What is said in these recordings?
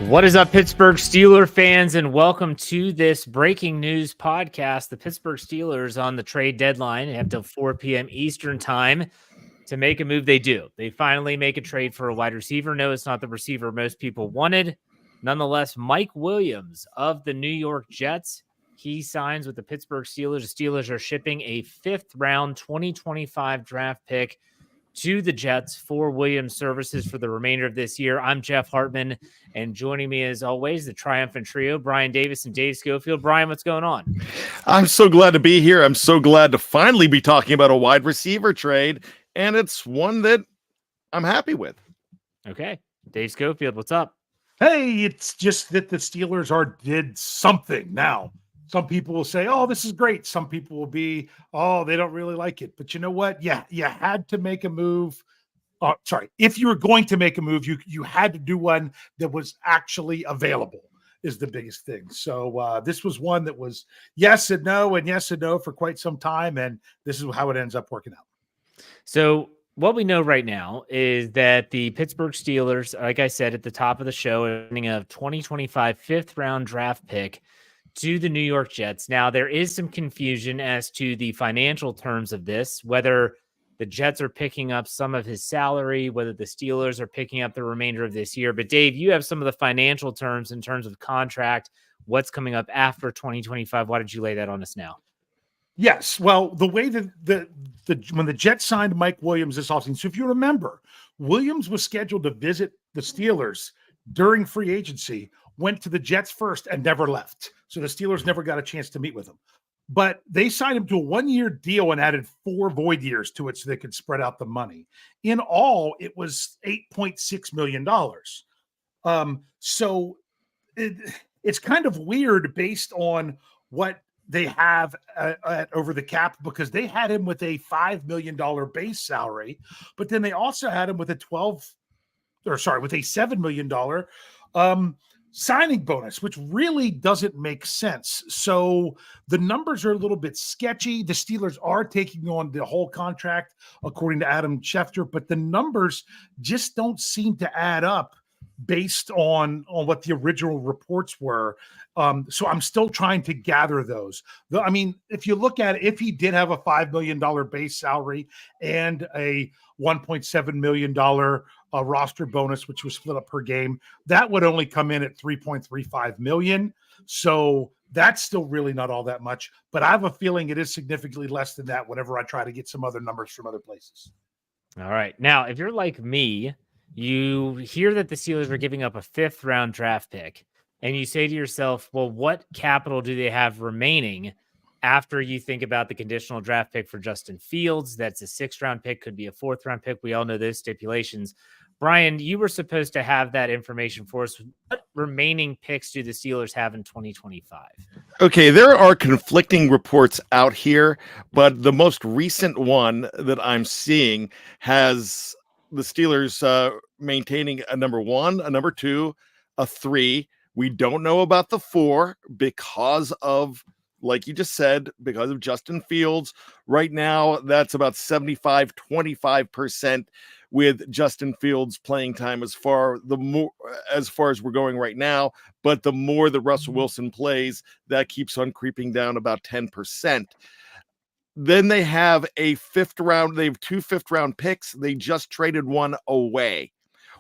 What is up, Pittsburgh Steelers fans, and welcome to this breaking news podcast. The Pittsburgh Steelers on the trade deadline have till 4 p.m. Eastern time to make a move. They do. They finally make a trade for a wide receiver. No, it's not the receiver most people wanted. Nonetheless, Mike Williams of the New York Jets, he signs with the Pittsburgh Steelers. The Steelers are shipping a fifth-round 2025 draft pick to the Jets for Williams' services for the remainder of this year. I'm Jeff Hartman, and joining me as always, the triumphant trio, Brian Davis and Dave Schofield. Brian, what's going on? I'm so glad to be here. I'm so glad to finally be talking about a wide receiver trade, and it's one that I'm happy with. Okay. Dave Schofield, what's up? Hey, it's just that the Steelers did something now. Some people will say, oh, this is great. Some people will be, oh, they don't really like it. But you know what? Yeah, you had to make a move. If you were going to make a move, you had to do one that was actually available is the biggest thing. So this was one that was yes and no for quite some time. And this is how it ends up working out. So what we know right now is that the Pittsburgh Steelers, like I said at the top of the show, are getting a 2025 fifth-round draft pick to the New York Jets. Now, there is some confusion as to the financial terms of this, whether the Jets are picking up some of his salary, whether the Steelers are picking up the remainder of this year. But Dave, you have some of the financial terms in terms of contract, what's coming up after 2025. Why don't you lay that on us now? Yes. Well, the way that when the Jets signed Mike Williams this offseason, so if you remember, Williams was scheduled to visit the Steelers during free agency, went to the Jets first and never left. So the Steelers never got a chance to meet with him. But they signed him to a one-year deal and added 4 void years to it so they could spread out the money. In all, it was $8.6 million. So it's kind of weird based on what they have at over the cap, because they had him with a $5 million base salary, but then they also had him with a $7 million signing bonus, which really doesn't make sense. So the numbers are a little bit sketchy. The Steelers are taking on the whole contract, according to Adam Schefter, but the numbers just don't seem to add up based on what the original reports were. So I'm still trying to gather those. I mean, if you look at it, if he did have a $5 million base salary and a $1.7 million roster bonus, which was split up per game, that would only come in at $3.35 million. So that's still really not all that much, but I have a feeling it is significantly less than that whenever I try to get some other numbers from other places. All right. Now, if you're like me, you hear that the Steelers are giving up a fifth-round draft pick, and you say to yourself, well, what capital do they have remaining after you think about the conditional draft pick for Justin Fields? That's a 6th-round pick, could be a 4th-round pick. We all know those stipulations. Brian, you were supposed to have that information for us. What remaining picks do the Steelers have in 2025? Okay, there are conflicting reports out here, but the most recent one that I'm seeing has the Steelers maintaining a number 1, a number 2, a 3. We don't know about the 4 because of, like you just said, because of Justin Fields. Right now, that's about 75-25% with Justin Fields playing time as far as we're going right now. But the more that Russell Wilson plays, that keeps on creeping down about 10%. Then they have a 5th round. They have 2 5th-round picks. They just traded one away.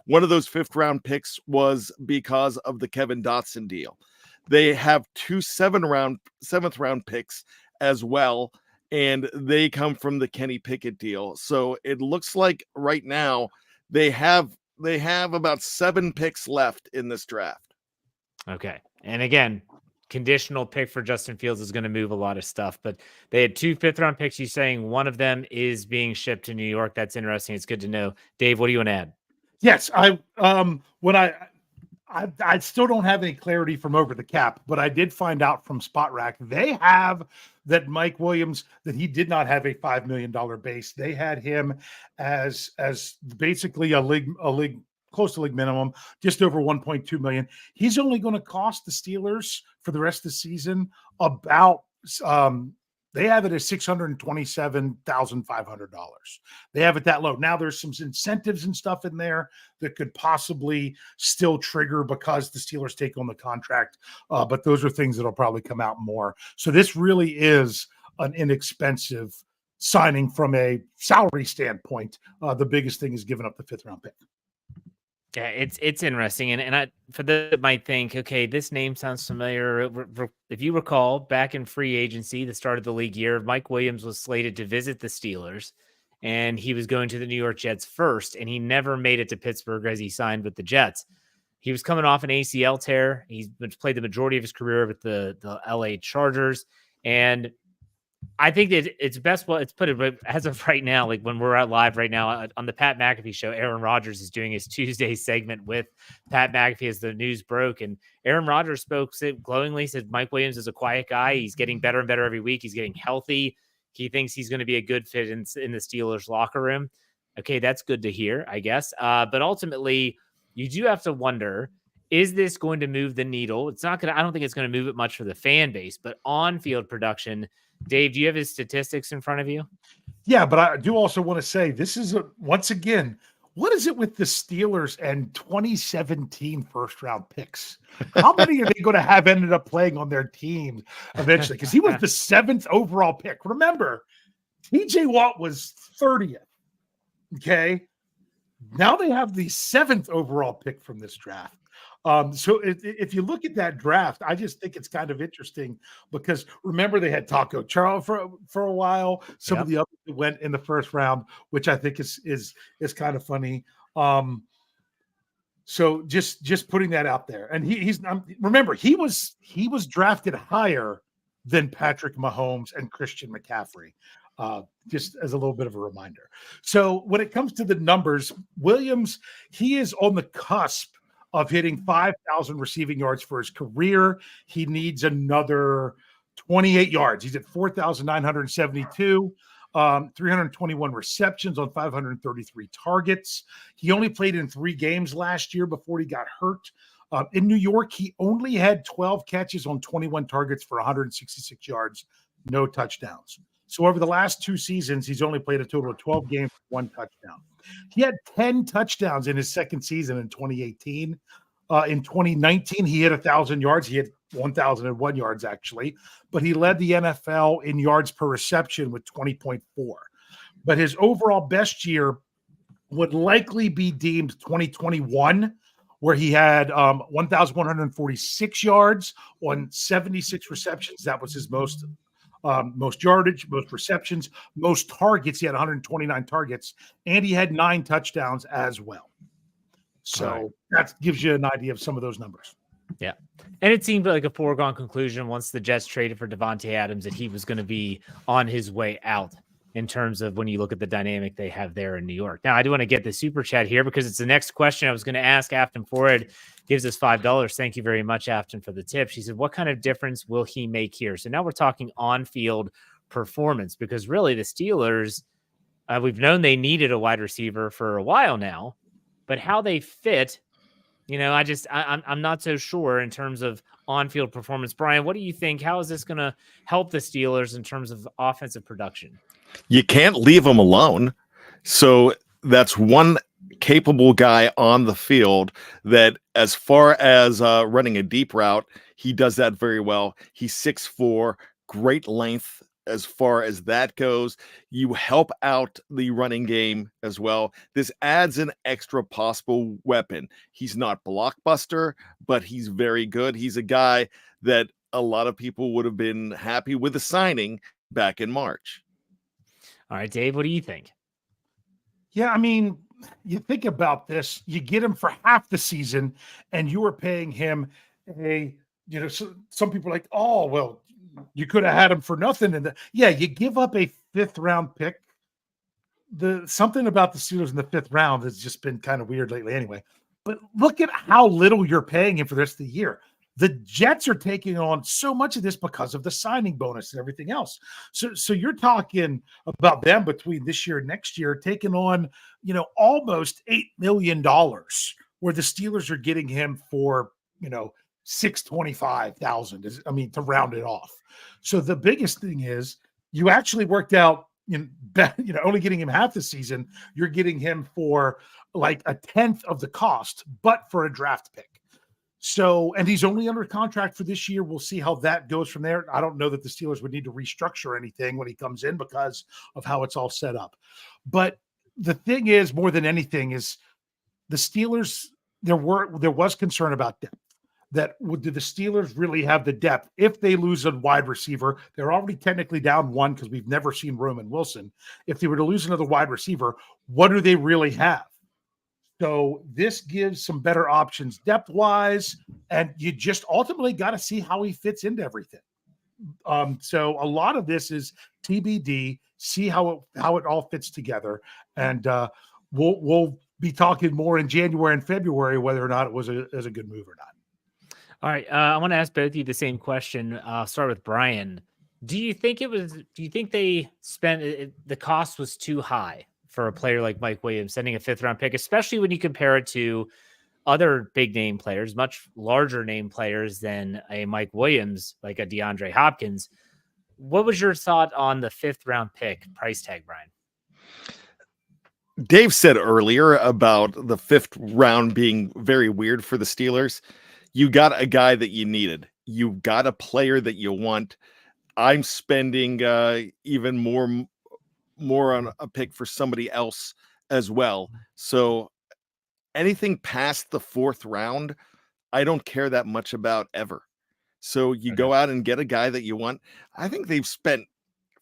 One of those 5th-round picks was because of the Kevin Dotson deal. They have 2 7th-round picks as well, and they come from the Kenny Pickett deal. So it looks like right now they have about 7 picks left in this draft. Okay. And again, conditional pick for Justin Fields is going to move a lot of stuff, but they had 2 5th-round picks. You're saying one of them is being shipped to New York. That's interesting. It's good to know. Dave, what do you want to add? Yes, I still don't have any clarity from Over the Cap, but I did find out from Spot Rack they have that Mike Williams, that he did not have a $5 million base. They had him as basically a league close to league minimum, just over 1.2 million. He's only going to cost the Steelers for the rest of the season about They have it as $627,500. They have it that low. Now there's some incentives and stuff in there that could possibly still trigger because the Steelers take on the contract. But those are things that'll probably come out more. So this really is an inexpensive signing from a salary standpoint. The biggest thing is giving up the 5th round pick. Yeah, it's interesting, and I for those that might think, okay, this name sounds familiar. If you recall, back in free agency, the start of the league year, Mike Williams was slated to visit the Steelers, and he was going to the New York Jets first, and he never made it to Pittsburgh as he signed with the Jets. He was coming off an ACL tear. He's played the majority of his career with the LA Chargers, and I think that it's best. Well, it's put it as of right now, like when we're out live right now on the Pat McAfee show, Aaron Rodgers is doing his Tuesday segment with Pat McAfee as the news broke. And Aaron Rodgers spoke glowingly, said Mike Williams is a quiet guy. He's getting better and better every week. He's getting healthy. He thinks he's going to be a good fit in the Steelers locker room. Okay, that's good to hear, I guess. But ultimately, you do have to wonder, is this going to move the needle? It's not going to, I don't think it's going to move it much for the fan base, but on-field production. Dave, do you have his statistics in front of you? Yeah, but I do also want to say this is once again, what is it with the Steelers and 2017 first round picks? How many are they going to have ended up playing on their team eventually? Because he was the 7th overall pick. Remember, TJ Watt was 30th. Okay. Now they have the 7th overall pick from this draft. So if you look at that draft, I just think it's kind of interesting because remember they had Taco Charles for a while. Some of the others went in the first round, which I think is kind of funny. So just putting that out there, and he's remember he was drafted higher than Patrick Mahomes and Christian McCaffrey. Just as a little bit of a reminder. So when it comes to the numbers, Williams, he is on the cusp of hitting 5,000 receiving yards for his career. He needs another 28 yards. He's at 4,972, 321 receptions on 533 targets. He only played in 3 games last year before he got hurt. In New York, he only had 12 catches on 21 targets for 166 yards, no touchdowns. So over the last 2 seasons, he's only played a total of 12 games, 1 touchdown. He had 10 touchdowns in his second season in 2018. In 2019, he hit 1,000 yards. He hit 1,001 yards, actually. But he led the NFL in yards per reception with 20.4. But his overall best year would likely be deemed 2021, where he had 1,146 yards on 76 receptions. That was his most yardage, most receptions, most targets. He had 129 targets, and he had 9 touchdowns as well. So that gives you an idea of some of those numbers. Yeah. And it seemed like a foregone conclusion once the Jets traded for Devontae Adams that he was going to be on his way out in terms of when you look at the dynamic they have there in New York. Now, I do want to get the super chat here because it's the next question I was going to ask. Afton Ford gives us $5. Thank you very much, Afton, for the tip. She said, what kind of difference will he make here? So now we're talking on-field performance because really the Steelers, we've known they needed a wide receiver for a while now, but how they fit, I'm not so sure in terms of on-field performance. Brian, what do you think? How is this going to help the Steelers in terms of offensive production? You can't leave them alone. So that's one capable guy on the field that as far as running a deep route, he does that very well. He's 6'4", great length as far as that goes. You help out the running game as well. This adds an extra possible weapon. He's not blockbuster, but he's very good. He's a guy that a lot of people would have been happy with the signing back in March. All right, Dave, what do you think? Yeah, I mean, you think about this, you get him for half the season and you were paying him some people are like, oh, well, you could have had him for nothing. And you give up a 5th round pick. Something about the Steelers in the 5th round has just been kind of weird lately anyway. But look at how little you're paying him for the rest of the year. The Jets are taking on so much of this because of the signing bonus and everything else. So you're talking about them between this year and next year taking on, almost $8 million, where the Steelers are getting him for, $625,000. I mean, to round it off. So the biggest thing is you actually worked out, only getting him half the season. You're getting him for like a tenth of the cost, but for a draft pick. So, and he's only under contract for this year. We'll see how that goes from there. I don't know that the Steelers would need to restructure anything when he comes in because of how it's all set up. But the thing is, more than anything, is the Steelers, there was concern about depth. That do the Steelers really have the depth? If they lose a wide receiver, they're already technically down one because we've never seen Roman Wilson. If they were to lose another wide receiver, what do they really have? So this gives some better options depth-wise, and you just ultimately got to see how he fits into everything. So a lot of this is TBD. See how it all fits together, and we'll be talking more in January and February whether or not it was a good move or not. All right, I want to ask both of you the same question. I'll start with Brian. Do you think they spent the cost was too high for a player like Mike Williams, sending a 5th-round pick, especially when you compare it to other big name players, much larger name players than a Mike Williams, like a DeAndre Hopkins? What was your thought on the 5th-round pick price tag, Brian? Dave said earlier about the 5th round being very weird for the Steelers. You got a guy that you needed. You got a player that you want. I'm spending even more on a pick for somebody else as well. So anything past the 4th round, I don't care that much about ever. So you go out and get a guy that you want. I think they've spent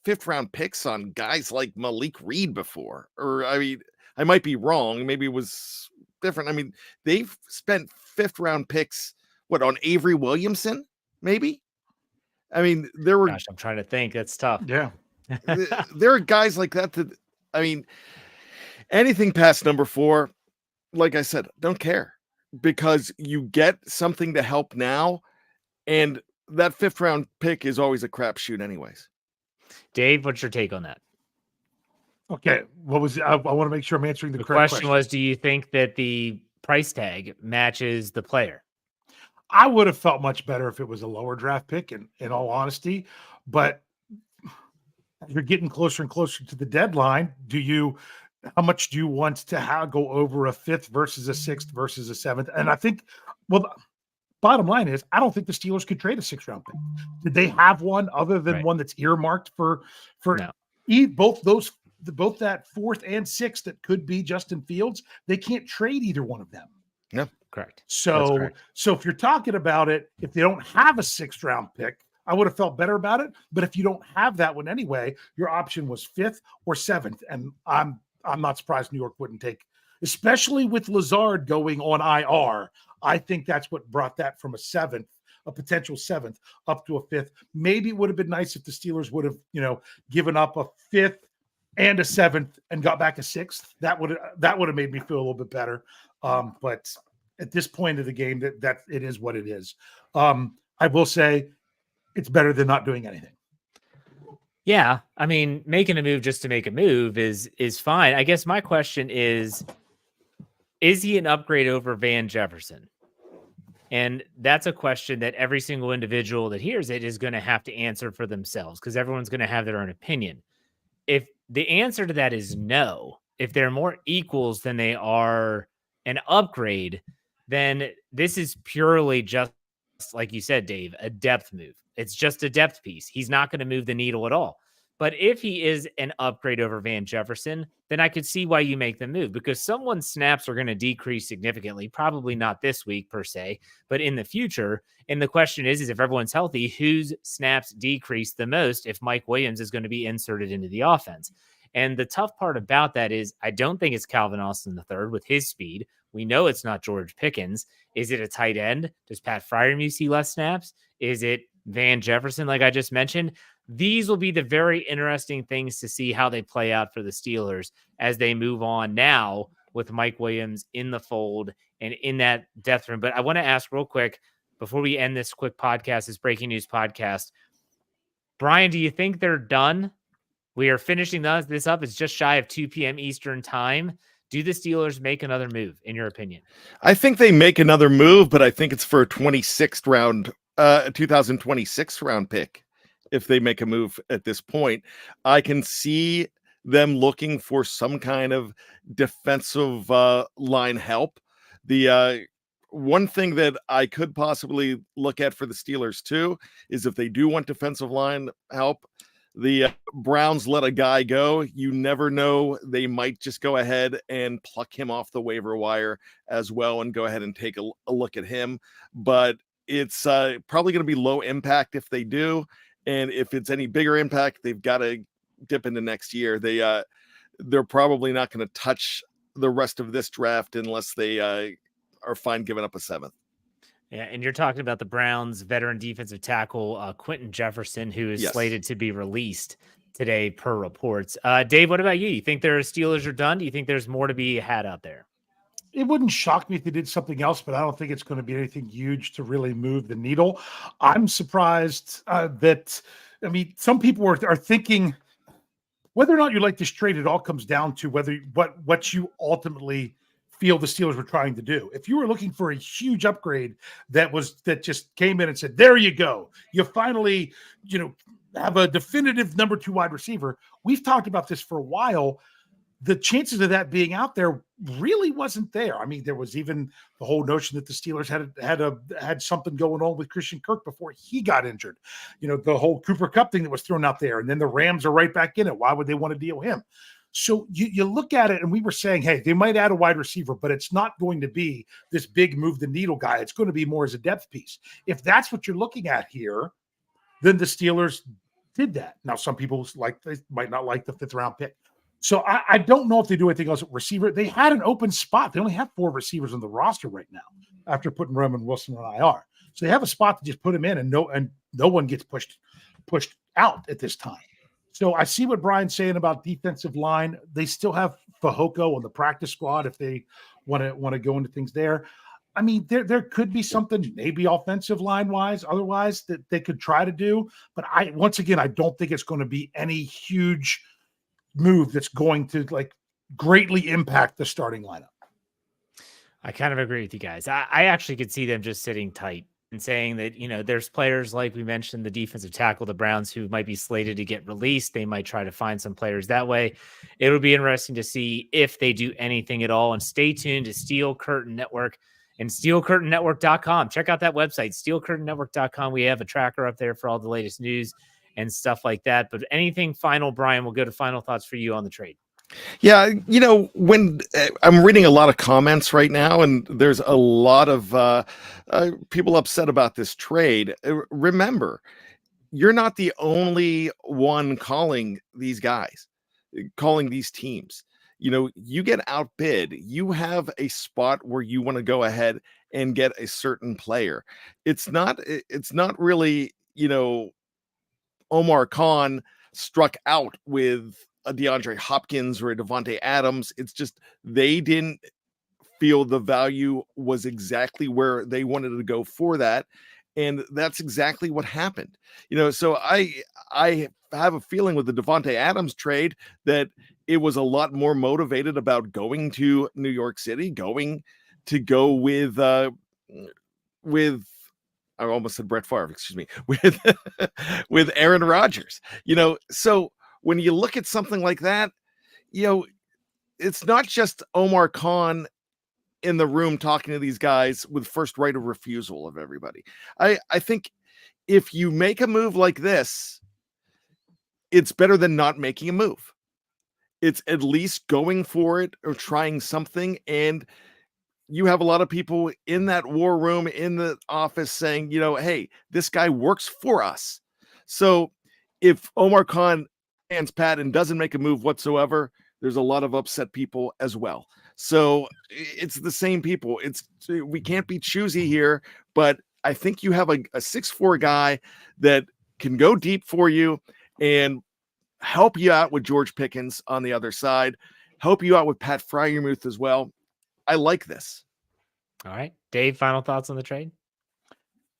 5th round picks on guys like Malik Reed before, or I mean, I might be wrong. Maybe it was different. I mean, they've spent 5th round picks, on Avery Williamson, maybe? I mean, there were. Gosh, I'm trying to think. That's tough. Yeah. There are guys like that. I mean, anything past number 4, like I said, don't care because you get something to help now. And that 5th round pick is always a crapshoot anyways. Dave, what's your take on that? Okay. What was I want to make sure I'm answering the correct question. Was, do you think that the price tag matches the player? I would have felt much better if it was a lower draft pick, in all honesty. But you're getting closer and closer to the deadline. How much do you want to go over a 5th versus a 6th versus a 7th? And I think, bottom line is, I don't think the Steelers could trade a 6th-round pick. Did they have one other than one that's earmarked for no. both that 4th and 6th that could be Justin Fields? They can't trade either one of them. No, correct. So if you're talking about it, if they don't have a 6th-round pick, I would have felt better about it. But if you don't have that one anyway, your option was 5th or 7th, and I'm not surprised New York wouldn't take, especially with Lazard going on IR. I think that's what brought that from a potential 7th, up to a 5th. Maybe it would have been nice if the Steelers would have, given up a 5th and a 7th and got back a 6th. That would have made me feel a little bit better. But at this point of the game, that it is what it is. I will say it's better than not doing anything. Yeah, I mean, making a move just to make a move is fine. I guess my question is he an upgrade over Van Jefferson? And that's a question that every single individual that hears it is going to have to answer for themselves because everyone's going to have their own opinion. If the answer to that is no, if they're more equals than they are an upgrade, then this is purely just, like you said, Dave, a depth move. It's just a depth piece. He's not going to move the needle at all. But if he is an upgrade over Van Jefferson, then I could see why you make the move because someone's snaps are going to decrease significantly, probably not this week per se, but in the future. And the question is if everyone's healthy, whose snaps decrease the most if Mike Williams is going to be inserted into the offense? And the tough part about that is I don't think it's Calvin Austin III with his speed. We know it's not George Pickens. Is it a tight end? Does Pat Freiermuth see less snaps? Is it Van Jefferson, like I just mentioned? These will be the very interesting things to see how they play out for the Steelers as they move on now with Mike Williams in the fold and in that depth room. But I want to ask real quick before we end this quick podcast, this breaking news podcast, Brian, do you think they're done? We are finishing this up. It's just shy of 2 p.m. Eastern time. Do the Steelers make another move, in your opinion? I think they make another move, but I think it's for a 26th round, 2026 round pick. if they make a move at this point. I can see them looking for some kind of defensive line help. The one thing that I could possibly look at for the Steelers too is if they do want defensive line help, the Browns let a guy go. You never know. They might just go ahead and pluck him off the waiver wire as well and go ahead and take a look at him. But it's probably going to be low impact if they do. And if it's any bigger impact, they've got to dip into next year. They're probably not going to touch the rest of this draft unless they are fine giving up a 7th. Yeah, and you're talking about the Browns veteran defensive tackle, Quentin Jefferson, who is slated to be released today per reports. Dave, what about you? You think their Steelers are done? Do you think there's more to be had out there? It wouldn't shock me if they did something else, but I don't think it's going to be anything huge to really move the needle. I'm surprised some people are thinking whether or not you like this trade, it all comes down to whether what you ultimately feel the Steelers were trying to do. If you were looking for a huge upgrade that just came in and said, there you go, you finally, have a definitive number 2 wide receiver. We've talked about this for a while. The chances of that being out there really wasn't there. I mean, there was even the whole notion that the Steelers had something going on with Christian Kirk before he got injured. The whole Cooper Kupp thing that was thrown out there, and then the Rams are right back in it. Why would they want to deal with him? So you look at it, and we were saying, hey, they might add a wide receiver, but it's not going to be this big move the needle guy. It's going to be more as a depth piece. If that's what you're looking at here, then the Steelers did that. Now, some people they might not like the 5th round pick. So I don't know if they do anything else at receiver. They had an open spot. They only have 4 receivers on the roster right now after putting Roman Wilson on IR. So they have a spot to just put him in, and no one gets pushed out at this time. So I see what Brian's saying about defensive line. They still have Fehoko on the practice squad if they want to go into things there. I mean, there could be something maybe offensive line wise, otherwise that they could try to do. But I don't think it's going to be any huge move that's going to greatly impact the starting lineup. I kind of agree with you guys. I actually could see them just sitting tight and saying that, there's players like we mentioned, the defensive tackle, the Browns, who might be slated to get released. They might try to find some players that way. It'll be interesting to see if they do anything at all. And stay tuned to Steel Curtain Network and steelcurtainnetwork.com. Check out that website, steelcurtainnetwork.com. We have a tracker up there for all the latest news and stuff like that. But anything final, Brian, we'll go to final thoughts for you on the trade. Yeah, when I'm reading a lot of comments right now, and there's a lot of people upset about this trade. Remember, you're not the only one calling these teams. You get outbid. You have a spot where you want to go ahead and get a certain player. It's not really, Omar Khan struck out with a DeAndre Hopkins or a Devontae Adams. It's just they didn't feel the value was exactly where they wanted to go for that. And that's exactly what happened. So I have a feeling with the Devontae Adams trade that it was a lot more motivated about going to New York City, going to go with I almost said Brett Favre, excuse me, with Aaron Rodgers. So when you look at something like that, it's not just Omar Khan in the room talking to these guys with first right of refusal of everybody. I think if you make a move like this, it's better than not making a move. It's at least going for it or trying something. And you have a lot of people in that war room, in the office saying, hey, this guy works for us. So if Omar Khan hands pat and doesn't make a move whatsoever, there's a lot of upset people as well. So it's the same people. We can't be choosy here, but I think you have a 6'4" guy that can go deep for you and help you out with George Pickens on the other side, help you out with Pat Freiermuth as well. I like this. All right, Dave, final thoughts on the trade?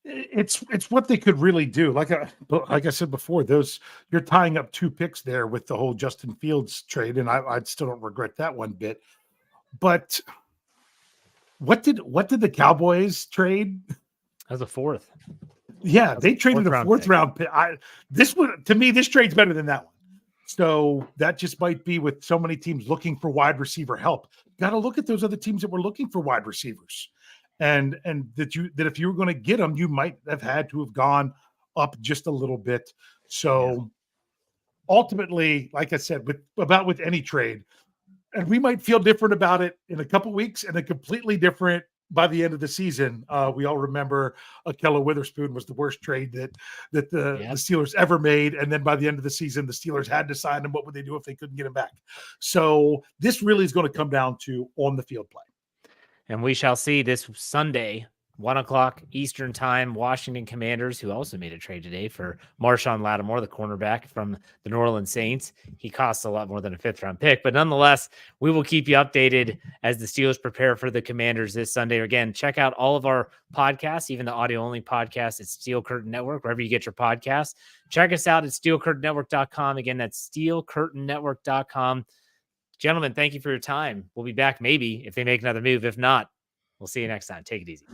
It's what they could really do. Like I said before, you're tying up 2 picks there with the whole Justin Fields trade, and I still don't regret that one bit. But what did the Cowboys trade? That was a 4th. Yeah, they traded a fourth pick. round pick. This one, to me, this trade's better than that one. So that just might be with so many teams looking for wide receiver help. Got to look at those other teams that were looking for wide receivers, and that if you were going to get them, you might have had to have gone up just a little bit. So ultimately, like I said, with any trade, and we might feel different about it in a couple weeks, and a completely different by the end of the season. We all remember Akella Witherspoon was the worst trade that the Steelers ever made, and then by the end of the season, the Steelers had to sign him. What would they do if they couldn't get him back? So this really is going to come down to on the field play. And we shall see this Sunday, 1:00 Eastern time, Washington Commanders, who also made a trade today for Marshawn Lattimore, the cornerback from the New Orleans Saints. He costs a lot more than a 5th-round pick, but nonetheless, we will keep you updated as the Steelers prepare for the Commanders this Sunday. Again, check out all of our podcasts, even the audio-only podcast at Steel Curtain Network, wherever you get your podcasts. Check us out at steelcurtainnetwork.com. Again, that's steelcurtainnetwork.com. Gentlemen, thank you for your time. We'll be back maybe if they make another move. If not, we'll see you next time. Take it easy.